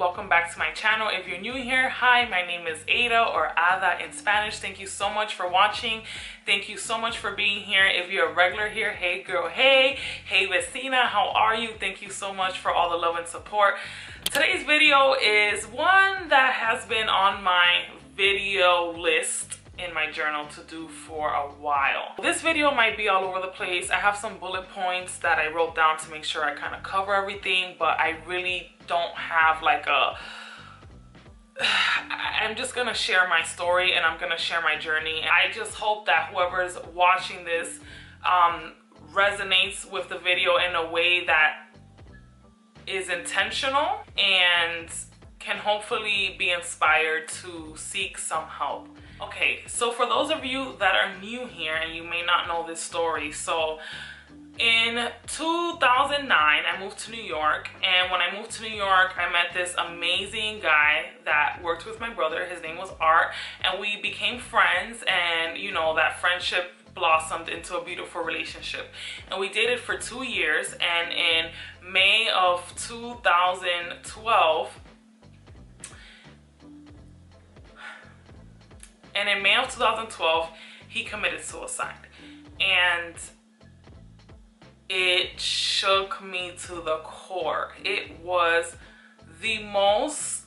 welcome back to my channel. If you're new here, hi, my name is Ada, or Ada in Spanish. Thank you so much for watching. Thank you so much for being here. If you're a regular here, hey girl, hey vecina, how are you? Thank you so much for all the love and support. Today's video is one that has been on my video list in my journal to do for a while. This video might be all over the place. I have some bullet points that I wrote down to make sure I kind of cover everything, but I really don't have like a I'm just gonna share my story and I'm gonna share my journey. I just hope that whoever's watching this resonates with the video in a way that is intentional and can hopefully be inspired to seek some help. Okay, so for those of you that are new here and you may not know this story, so in 2009 I moved to New York, and when I moved to New York I met this amazing guy that worked with my brother. His name was Art, and we became friends, and you know, that friendship blossomed into a beautiful relationship, and we dated for 2 years. And in May of 2012 he committed suicide, and it shook me to the core. It was the most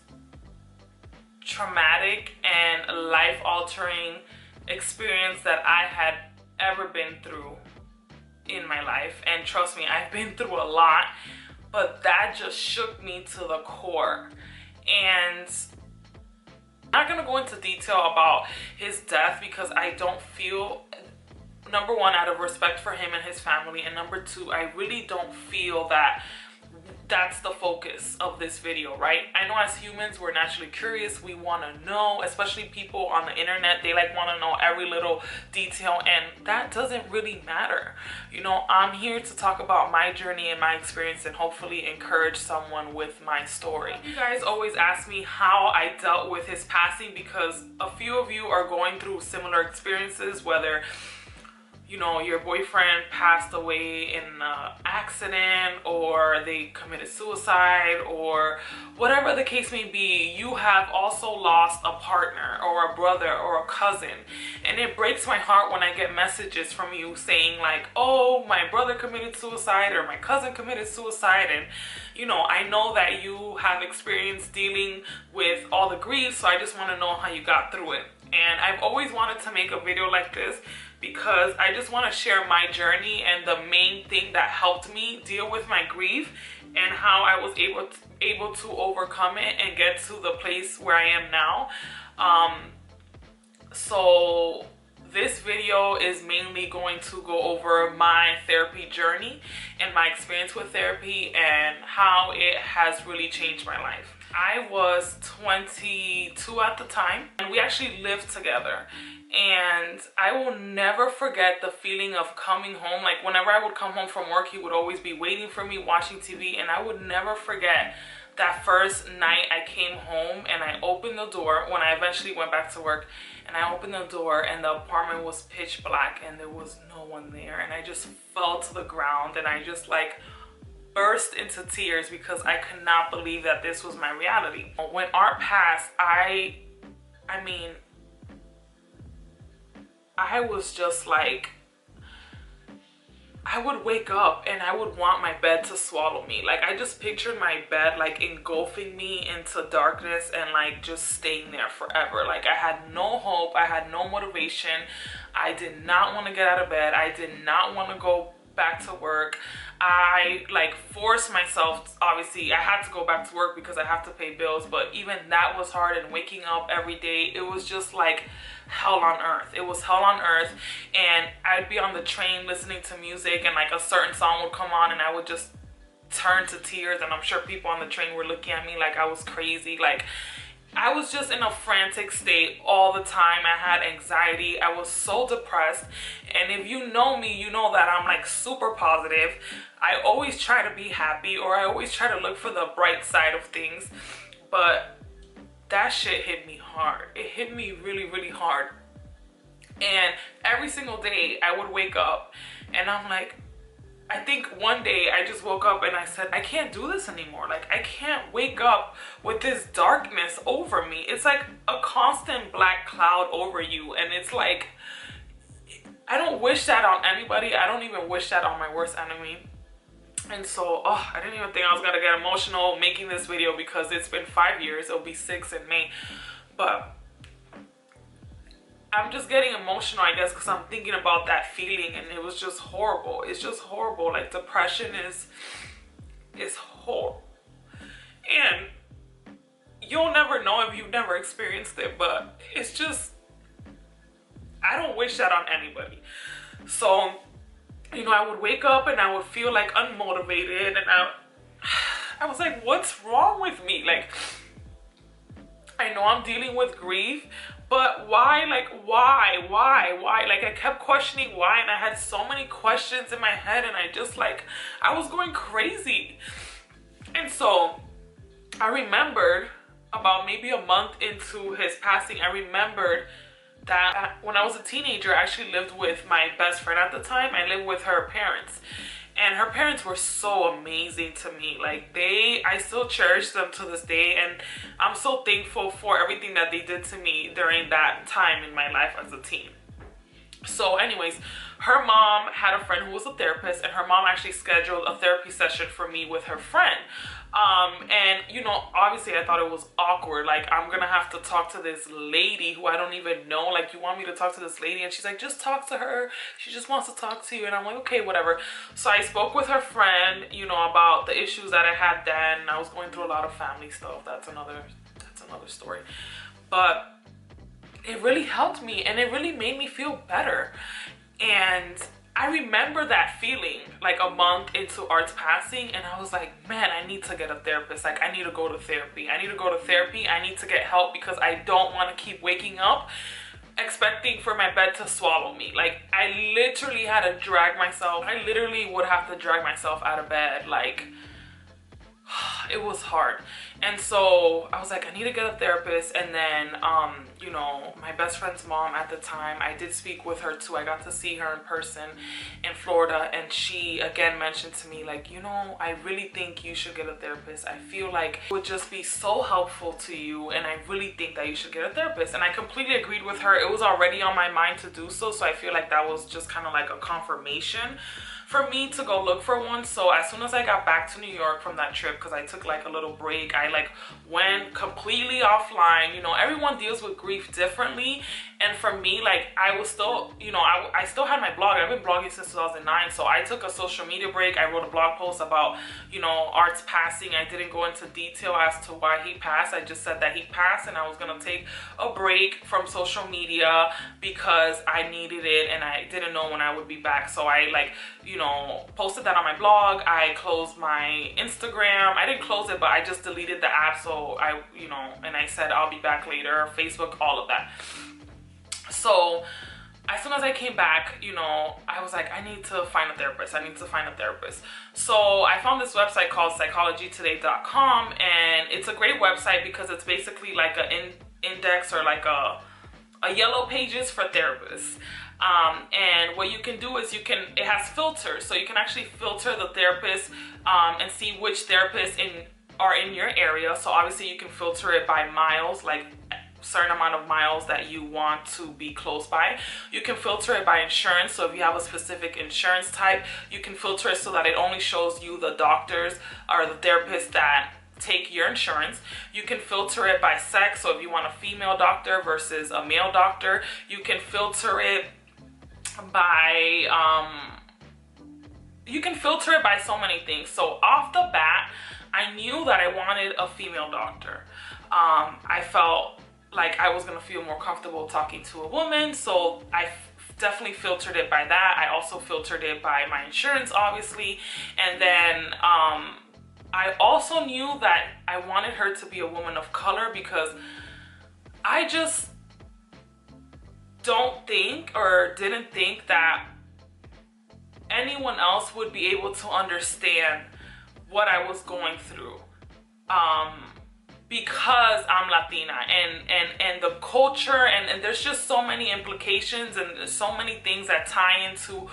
traumatic and life-altering experience that I had ever been through in my life, and trust me, I've been through a lot, but that just shook me to the core. And I'm not gonna go into detail about his death because I don't feel, number one, out of respect for him and his family, and number two, I really don't feel that that's the focus of this video, right? I know as humans we're naturally curious, we want to know, especially people on the internet, they like want to know every little detail, and that doesn't really matter. You know, I'm here to talk about my journey and my experience and hopefully encourage someone with my story. You guys always ask me how I dealt with his passing because a few of you are going through similar experiences, whether you know, your boyfriend passed away in an accident, or they committed suicide, or whatever the case may be. You have also lost a partner or a brother or a cousin, and it breaks my heart when I get messages from you saying like, oh, my brother committed suicide or my cousin committed suicide. And you know, I know that you have experience dealing with all the grief, so I just want to know how you got through it. And I've always wanted to make a video like this because I just want to share my journey and the main thing that helped me deal with my grief and how I was able to overcome it and get to the place where I am now. So this video is mainly going to go over my therapy journey and my experience with therapy and how it has really changed my life. I was 22 at the time, and we actually lived together. And I will never forget the feeling of coming home. Like whenever I would come home from work, he would always be waiting for me watching TV, and I would never forget that first night I came home and I opened the door when I eventually went back to work, and I opened the door and the apartment was pitch black and there was no one there, and I just fell to the ground and I just like burst into tears because I could not believe that this was my reality. When Art passed, I mean, I was just like, I would wake up and I would want my bed to swallow me. Like I just pictured my bed like engulfing me into darkness and like just staying there forever. Like I had no hope, I had no motivation. I did not want to get out of bed. I did not want to go back to work. I like forced myself, obviously I had to go back to work because I have to pay bills, but even that was hard, and waking up every day, it was just like hell on earth. It was hell on earth. And I'd be on the train listening to music, and like a certain song would come on and I would just turn to tears, and I'm sure people on the train were looking at me like I was crazy. Like I was just in a frantic state all the time. I had anxiety. I was so depressed. And if you know me, you know that I'm like super positive. I always try to be happy, or I always try to look for the bright side of things. But that shit hit me hard. It hit me really, really hard. And every single day I would wake up and I'm like, I think one day I just woke up and I said, I can't do this anymore. Like, I can't wake up with this darkness over me. It's like a constant black cloud over you. And it's like, I don't wish that on anybody. I don't even wish that on my worst enemy. And so, I didn't even think I was gonna get emotional making this video because it's been 5 years. It'll be 6 in May. But I'm just getting emotional, I guess, because I'm thinking about that feeling, and it was just horrible. It's just horrible. Like, depression is horrible. And you'll never know if you've never experienced it, but it's just, I don't wish that on anybody. So, you know, I would wake up and I would feel like unmotivated, and I was like, what's wrong with me? Like, I know I'm dealing with grief, but why? Like, why? Like, I kept questioning why, and I had so many questions in my head, and I was going crazy. And so I remembered about maybe a month into his passing, I remembered that when I was a teenager, I actually lived with my best friend at the time. I lived with her parents. And her parents were so amazing to me. Like, I still cherish them to this day, and I'm so thankful for everything that they did to me during that time in my life as a teen. So anyways, her mom had a friend who was a therapist, and her mom actually scheduled a therapy session for me with her friend. And you know, obviously I thought it was awkward. Like, I'm gonna have to talk to this lady who I don't even know. Like, you want me to talk to this lady? And she's like, just talk to her. She just wants to talk to you. And I'm like, okay, whatever. So I spoke with her friend, you know, about the issues that I had then. I was going through a lot of family stuff. That's another story. But it really helped me, and it really made me feel better. And I remember that feeling like a month into Art's passing, and I was like, man, I need to get a therapist. Like, I need to go to therapy. I need to go to therapy. I need to get help because I don't want to keep waking up expecting for my bed to swallow me. Like, I literally had to drag myself. I literally would have to drag myself out of bed. Like, it was hard. And so I was like, I need to get a therapist. And then you know, my best friend's mom at the time, I did speak with her too. I got to see her in person in Florida, and she again mentioned to me, like, you know, I really think you should get a therapist. I feel like it would just be so helpful to you, and I really think that you should get a therapist. And I completely agreed with her. It was already on my mind to do so, so I feel like that was just kind of like a confirmation for me to go look for one. So as soon as I got back to New York from that trip, because I took like a little break, I like went completely offline. You know, everyone deals with grief differently, and for me, like, I was still, you know, I still had my blog. I've been blogging since 2009, so I took a social media break. I wrote a blog post about, you know, Art's passing. I didn't go into detail as to why he passed. I just said that he passed, and I was gonna take a break from social media because I needed it, and I didn't know when I would be back. So I, like, you know, posted that on my blog. I closed my Instagram. I didn't close it, but I just deleted the app. So I, you know, and I said I'll be back later, Facebook, all of that. So as soon as I came back, you know, I was like, I need to find a therapist. I need to find a therapist. So I found this website called psychologytoday.com, and it's a great website because it's basically like an index or like a yellow pages for therapists. And what you can do is it has filters, so you can actually filter the therapist and see which therapists are in your area. So obviously you can filter it by miles, like certain amount of miles that you want to be close by. You can filter it by insurance, so if you have a specific insurance type, you can filter it so that it only shows you the doctors or the therapists that take your insurance. You can filter it by sex, so if you want a female doctor versus a male doctor. You can filter it by so many things. So off the bat, I knew that I wanted a female doctor. I felt like I was gonna feel more comfortable talking to a woman, so I definitely filtered it by that. I also filtered it by my insurance, obviously, and then I also knew that I wanted her to be a woman of color because I just don't think or didn't think that anyone else would be able to understand what I was going through. Because I'm Latina and the culture, and there's just so many implications and there's so many things that tie into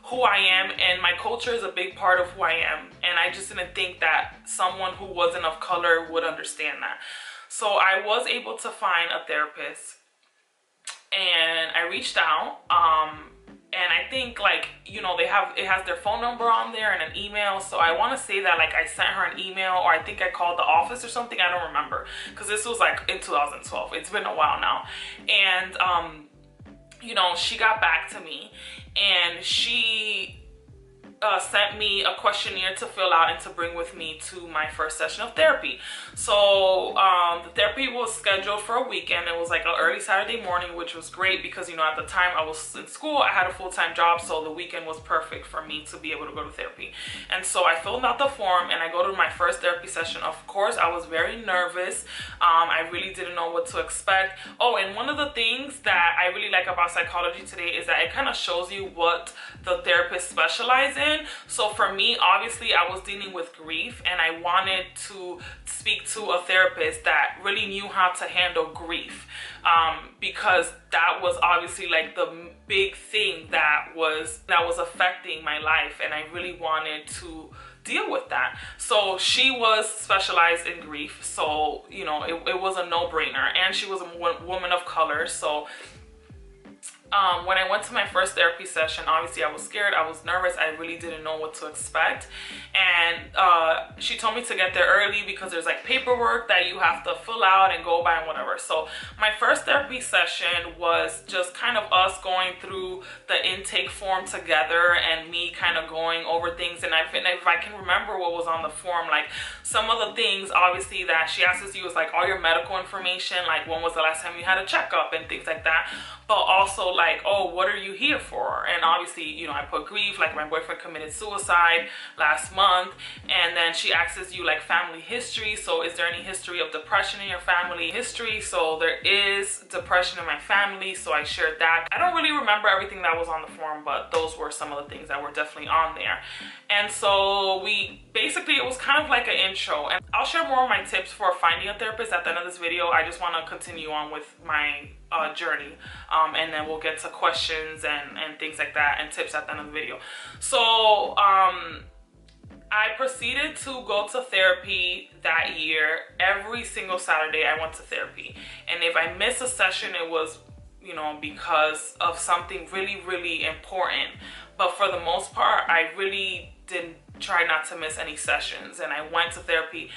who I am, and my culture is a big part of who I am, and I just didn't think that someone who wasn't of color would understand that. So I was able to find a therapist, and I reached out, and I think, like, you know, it has their phone number on there and an email. So I want to say that, like, I sent her an email, or I think I called the office or something. I don't remember, because this was like in 2012. It's been a while now. And you know, she got back to me, and she sent me a questionnaire to fill out and to bring with me to my first session of therapy. So the therapy was scheduled for a weekend. It was like an early Saturday morning, which was great because, you know, at the time I was in school, I had a full-time job, so the weekend was perfect for me to be able to go to therapy. And so I filled out the form, and I go to my first therapy session. Of course, I was very nervous. I really didn't know what to expect. Oh, and one of the things that I really like about Psychology Today is that it kind of shows you what the therapist specializes in. So for me, obviously, I was dealing with grief, and I wanted to speak to a therapist that really knew how to handle grief, because that was obviously like the big thing that was affecting my life, and I really wanted to deal with that. So she was specialized in grief, so, you know, it was a no-brainer, and she was a woman of color. So when I went to my first therapy session, obviously I was scared, I was nervous, I really didn't know what to expect. And she told me to get there early because there's like paperwork that you have to fill out and go by and whatever. So my first therapy session was just kind of us going through the intake form together, and me kind of going over things. And if I can remember what was on the form, like some of the things obviously that she asks you is like all your medical information, like when was the last time you had a checkup and things like that. But also like, oh, what are you here for? And obviously, you know, I put grief, like my boyfriend committed suicide last month. And then she asks you like family history. So is there any history of depression in your family history? So there is depression in my family, so I shared that. I don't really remember everything that was on the form, but those were some of the things that were definitely on there. And so it was kind of like an intro, and I'll share more of my tips for finding a therapist at the end of this video. I just want to continue on with my journey, and then we'll get to questions and things like that and tips at the end of the video. So I proceeded to go to therapy that year. Every single Saturday I went to therapy, and if I missed a session, it was, you know, because of something really, really important. But for the most part, I really didn't try not to miss any sessions, and I went to therapy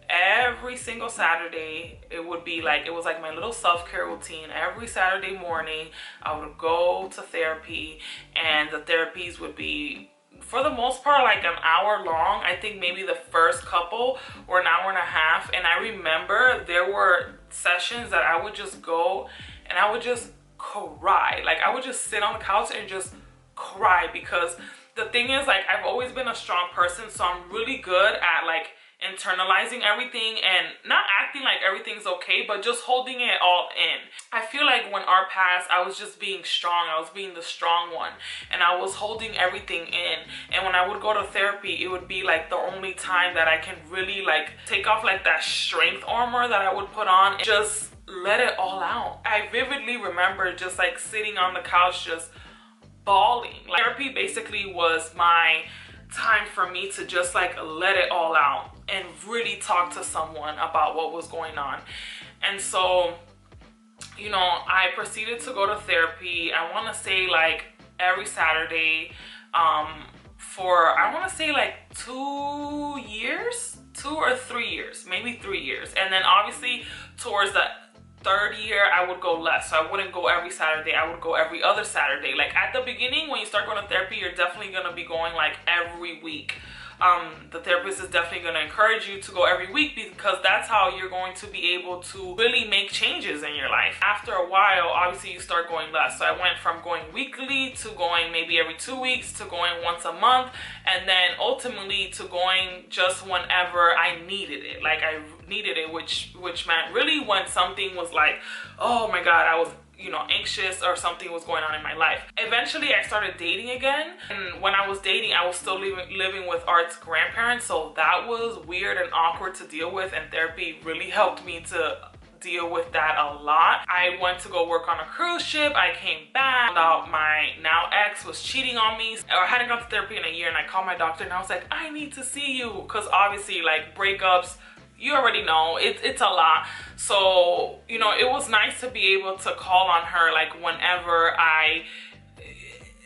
every single Saturday. It was like my little self-care routine. Every Saturday morning I would go to therapy, and the therapies would be, for the most part, like an hour long. I think maybe the first couple were an hour and a half. And I remember there were sessions that I would just go and I would just cry. Like I would just sit on the couch and just cry, because the thing is, like, I've always been a strong person, so I'm really good at like internalizing everything and not acting like everything's okay, but just holding it all in. I feel like when art passed, I was just being strong. I was being the strong one, and I was holding everything in. And when I would go to therapy, it would be like the only time that I can really like take off like that strength armor that I would put on and just let it all out. I vividly remember just like sitting on the couch just bawling. Like, therapy basically was my time for me to just like let it all out and really talk to someone about what was going on. And so, you know, I proceeded to go to therapy, I want to say like every Saturday, for I want to say like 2 years, 2 or 3 years, maybe 3 years. And then obviously towards the third year I would go less, so I wouldn't go every Saturday, I would go every other Saturday. Like at the beginning, when you start going to therapy, you're definitely going to be going like every week. The therapist is definitely going to encourage you to go every week, because that's how you're going to be able to really make changes in your life. After a while, obviously you start going less. So I went from going weekly to going maybe every 2 weeks to going once a month, and then ultimately to going just whenever I needed it. Like I needed it, which meant really when something was like, oh my God, I was, you know, anxious or something was going on in my life. Eventually I started dating again, and when I was dating, I was still living with Art's grandparents, so that was weird and awkward to deal with, and therapy really helped me to deal with that a lot. I went to go work on a cruise ship. I came back, found out my now ex was cheating on me, or I hadn't gone to therapy in a year, and I called my doctor and I was like, I need to see you, because obviously like breakups, you already know, it's a lot. So, you know, it was nice to be able to call on her like whenever I,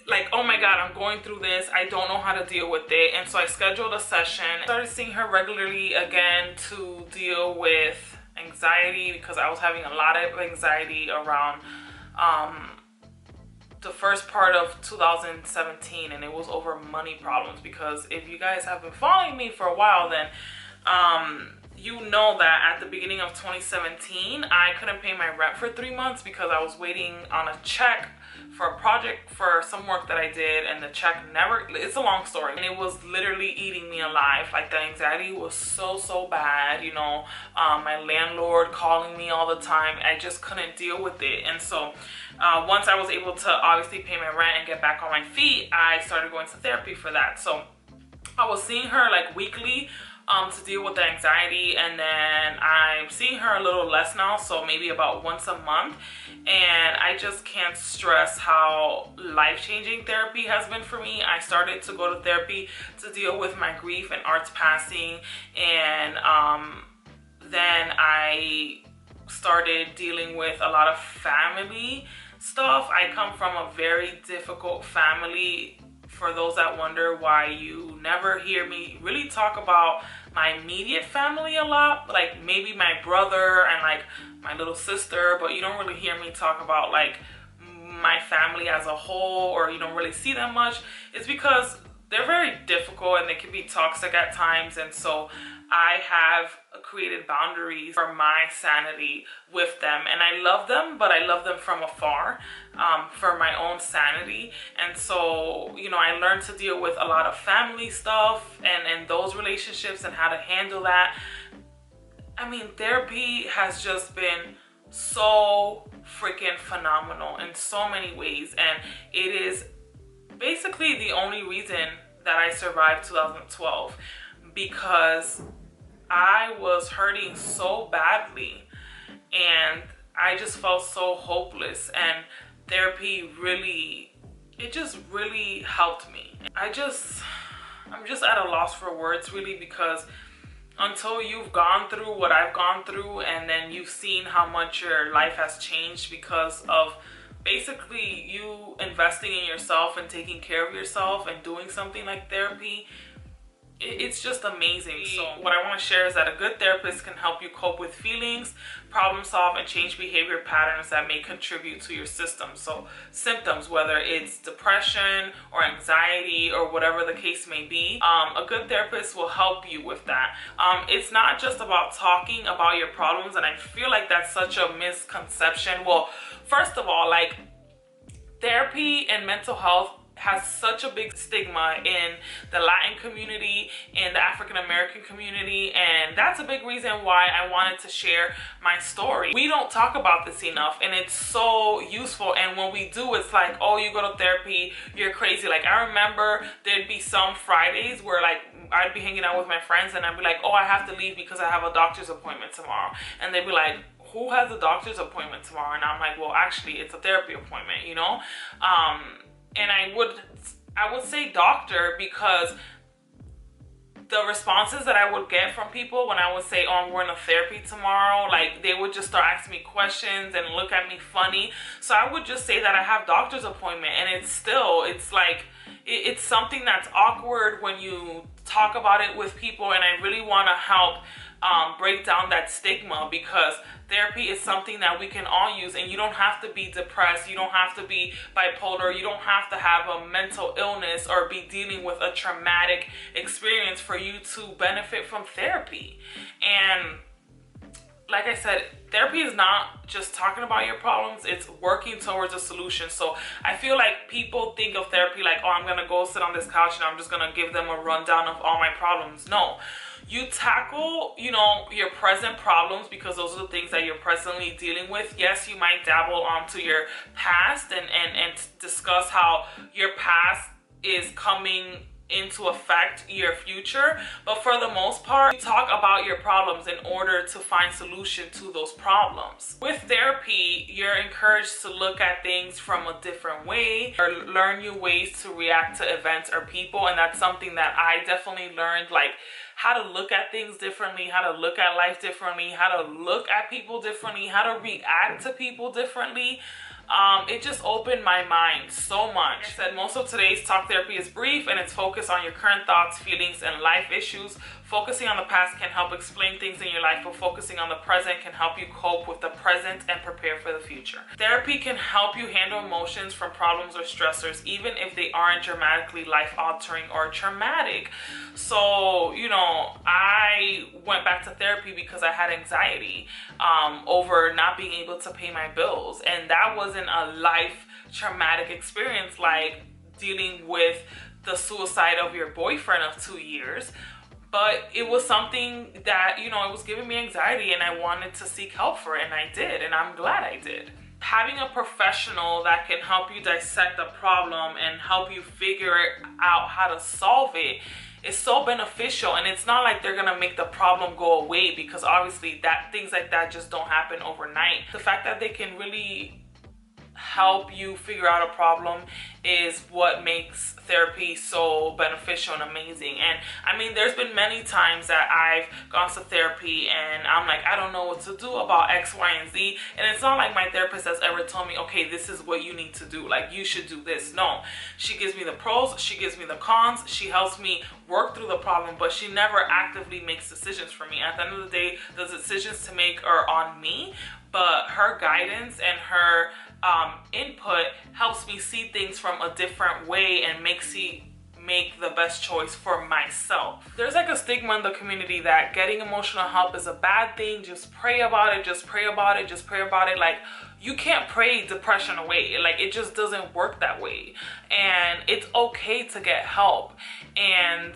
like, oh my God, I'm going through this, I don't know how to deal with it. And so I scheduled a session. I started seeing her regularly again to deal with anxiety, because I was having a lot of anxiety around the first part of 2017, and it was over money problems. Because if you guys have been following me for a while, then you know that at the beginning of 2017, I couldn't pay my rent for 3 months because I was waiting on a check for a project for some work that I did, and the check never, it's a long story, and it was literally eating me alive. Like, the anxiety was so bad, you know. My landlord calling me all the time, I just couldn't deal with it. And so once I was able to obviously pay my rent and get back on my feet, I started going to therapy for that. So I was seeing her like weekly to deal with the anxiety, and then I'm seeing her a little less now, so maybe about once a month. And I just can't stress how life-changing therapy has been for me. I started to go to therapy to deal with my grief and Art's passing, and then I started dealing with a lot of family stuff. I come from a very difficult family. For those that wonder why you never hear me really talk about my immediate family a lot, like maybe my brother and like my little sister, but you don't really hear me talk about like my family as a whole, or you don't really see them much, it's because they're very difficult and they can be toxic at times. And so I have created boundaries for my sanity with them, and I love them, but I love them from afar, for my own sanity. And so, you know, I learned to deal with a lot of family stuff and those relationships and how to handle that. I mean, therapy has just been so freaking phenomenal in so many ways, and it is basically the only reason that I survived 2012, because I was hurting so badly and I just felt so hopeless, and therapy really, it just really helped me. I'm just at a loss for words, really, because until you've gone through what I've gone through, and then you've seen how much your life has changed because of basically you investing in yourself and taking care of yourself and doing something like therapy, it's just amazing. So what I want to share is that a good therapist can help you cope with feelings, problem solve, and change behavior patterns that may contribute to your symptoms, whether it's depression or anxiety or whatever the case may be. A good therapist will help you with that. It's not just about talking about your problems, and I feel like that's such a misconception. Well, first of all, like, therapy and mental health has such a big stigma in the Latin community, in the African American community, and that's a big reason why I wanted to share my story. We don't talk about this enough, and it's so useful. And when we do, it's like, oh, you go to therapy, you're crazy. Like, I remember there'd be some Fridays where like I'd be hanging out with my friends and I'd be like, oh, I have to leave because I have a doctor's appointment tomorrow. And they'd be like, who has a doctor's appointment tomorrow? And I'm like, well, actually, it's a therapy appointment, you know? And I would say doctor, because the responses that I would get from people when I would say, oh, I'm going to therapy tomorrow, like, they would just start asking me questions and look at me funny. So I would just say that I have doctor's appointment, and it's like, it's something that's awkward when you talk about it with people, and I really want to help break down that stigma, because therapy is something that we can all use, and you don't have to be depressed, you don't have to be bipolar, you don't have to have a mental illness or be dealing with a traumatic experience for you to benefit from therapy. And like I said, therapy is not just talking about your problems, it's working towards a solution. So I feel like people think of therapy like, oh, I'm gonna go sit on this couch and I'm just gonna give them a rundown of all my problems. No. You tackle, you know, your present problems, because those are the things that you're presently dealing with. Yes, you might dabble onto your past and discuss how your past is coming into effect your future, but for the most part, you talk about your problems in order to find solution to those problems. With therapy, you're encouraged to look at things from a different way or learn new ways to react to events or people, and that's something that I definitely learned, like how to look at things differently, how to look at life differently, how to look at people differently, how to react to people differently. It just opened my mind so much. Like I said, most of today's talk therapy is brief and it's focused on your current thoughts, feelings, and life issues. Focusing on the past can help explain things in your life, but focusing on the present can help you cope with the present and prepare for the future. Therapy can help you handle emotions from problems or stressors, even if they aren't dramatically life-altering or traumatic. So, you know, I went back to therapy because I had anxiety over not being able to pay my bills, and that wasn't a life traumatic experience like dealing with the suicide of your boyfriend of 2 years. But it was something that, you know, it was giving me anxiety and I wanted to seek help for it, and I did, and I'm glad I did. Having a professional that can help you dissect a problem and help you figure out how to solve it is so beneficial, and it's not like they're gonna make the problem go away, because obviously things like that just don't happen overnight. The fact that they can really help you figure out a problem is what makes therapy so beneficial and amazing. And I mean, there's been many times that I've gone to therapy and I'm like, I don't know what to do about X, Y, and Z. And it's not like my therapist has ever told me, okay, this is what you need to do, like you should do this. No, she gives me the pros, she gives me the cons, she helps me work through the problem, but she never actively makes decisions for me. At the end of the day, the decisions to make are on me, but her guidance and her input helps me see things from a different way and makes me make the best choice for myself. There's like a stigma in the community that getting emotional help is a bad thing. Just pray about it, just pray about it, just pray about it. Like, you can't pray depression away. Like, it just doesn't work that way. And it's okay to get help. And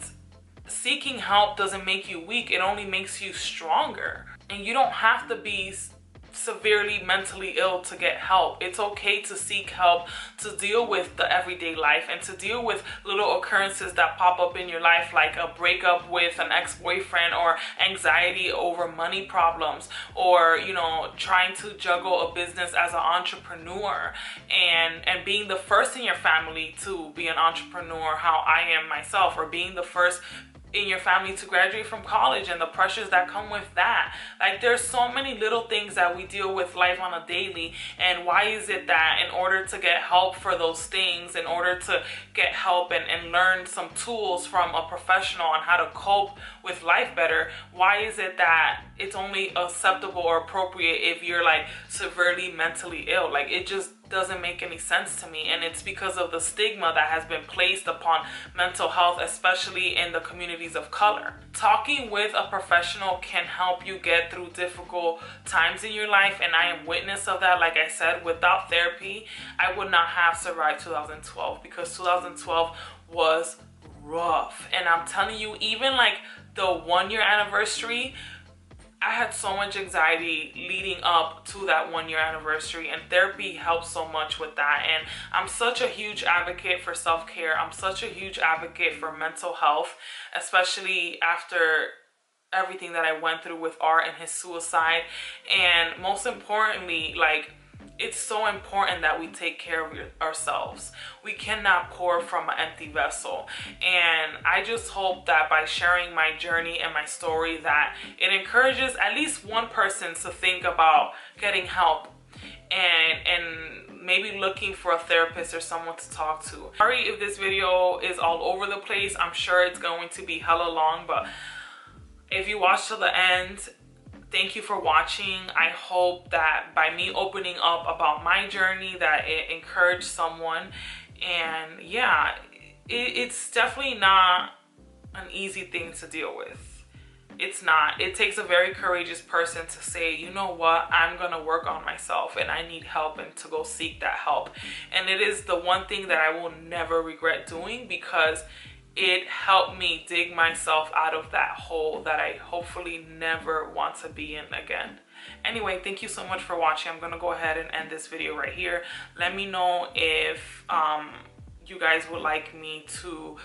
seeking help doesn't make you weak, it only makes you stronger. And you don't have to be severely mentally ill to get help. It's okay to seek help to deal with the everyday life and to deal with little occurrences that pop up in your life, like a breakup with an ex-boyfriend, or anxiety over money problems, or, you know, trying to juggle a business as an entrepreneur and being the first in your family to be an entrepreneur, how I am myself, or being the first in your family to graduate from college and the pressures that come with that. Like, there's so many little things that we deal with life on a daily, and why is it that in order to get help for those things, in order to get help and learn some tools from a professional on how to cope with life better, why is it that it's only acceptable or appropriate if you're like severely mentally ill? Like, it just doesn't make any sense to me. And it's because of the stigma that has been placed upon mental health, especially in the communities of color. Talking with a professional can help you get through difficult times in your life, and I am witness of that. Like I said, without therapy, I would not have survived 2012, because 2012 was rough. And I'm telling you, even like the 1-year anniversary, I had so much anxiety leading up to that 1-year anniversary, and therapy helps so much with that. And I'm such a huge advocate for self-care. I'm such a huge advocate for mental health, especially after everything that I went through with Art and his suicide. And most importantly, like, it's so important that we take care of ourselves. We cannot pour from an empty vessel. And I just hope that by sharing my journey and my story, that it encourages at least one person to think about getting help and maybe looking for a therapist or someone to talk to. Sorry if this video is all over the place. I'm sure it's going to be hella long, but if you watch till the end, thank you for watching. I hope that by me opening up about my journey, that it encouraged someone. And yeah, it's definitely not an easy thing to deal with. It's not. It takes a very courageous person to say, you know what, I'm gonna work on myself and I need help, and to go seek that help. And it is the one thing that I will never regret doing, because it helped me dig myself out of that hole that I hopefully never want to be in again. Anyway, thank you so much for watching. I'm gonna go ahead and end this video right here. Let me know if you guys would like me to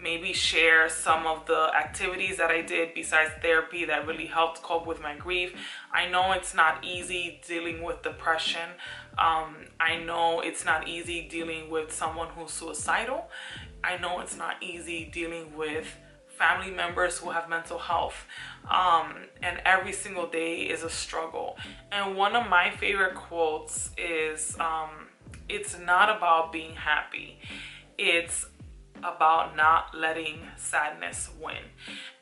maybe share some of the activities that I did besides therapy that really helped cope with my grief. I know it's not easy dealing with depression. I know it's not easy dealing with someone who's suicidal. I know it's not easy dealing with family members who have mental health. And every single day is a struggle. And one of my favorite quotes is, it's not about being happy. It's about not letting sadness win.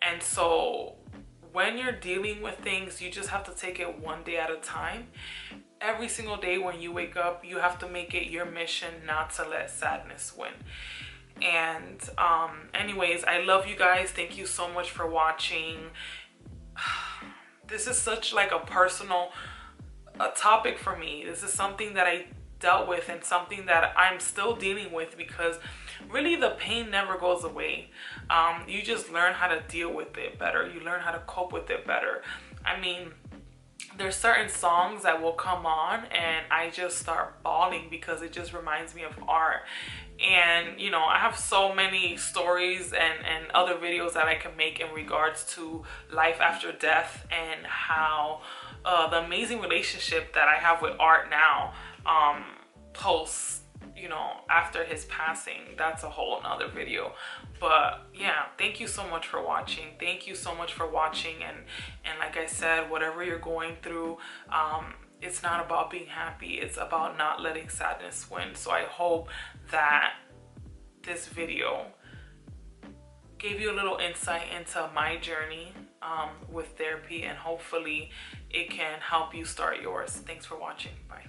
And so when you're dealing with things, you just have to take it one day at a time. Every single day when you wake up, you have to make it your mission not to let sadness win. And anyways, I love you guys. Thank you so much for watching. This is such like a personal topic for me. This is something that I dealt with and something that I'm still dealing with, because really the pain never goes away. You just learn how to deal with it better. You learn how to cope with it better. I mean, there's certain songs that will come on and I just start bawling because it just reminds me of art. And you know, I have so many stories and other videos that I can make in regards to life after death, and how the amazing relationship that I have with art now, post, you know, after his passing. That's a whole nother video. But yeah, thank you so much for watching. Thank you so much for watching. And like I said, whatever you're going through, it's not about being happy. It's about not letting sadness win. So I hope that this video gave you a little insight into my journey with therapy, and hopefully it can help you start yours. Thanks for watching. Bye.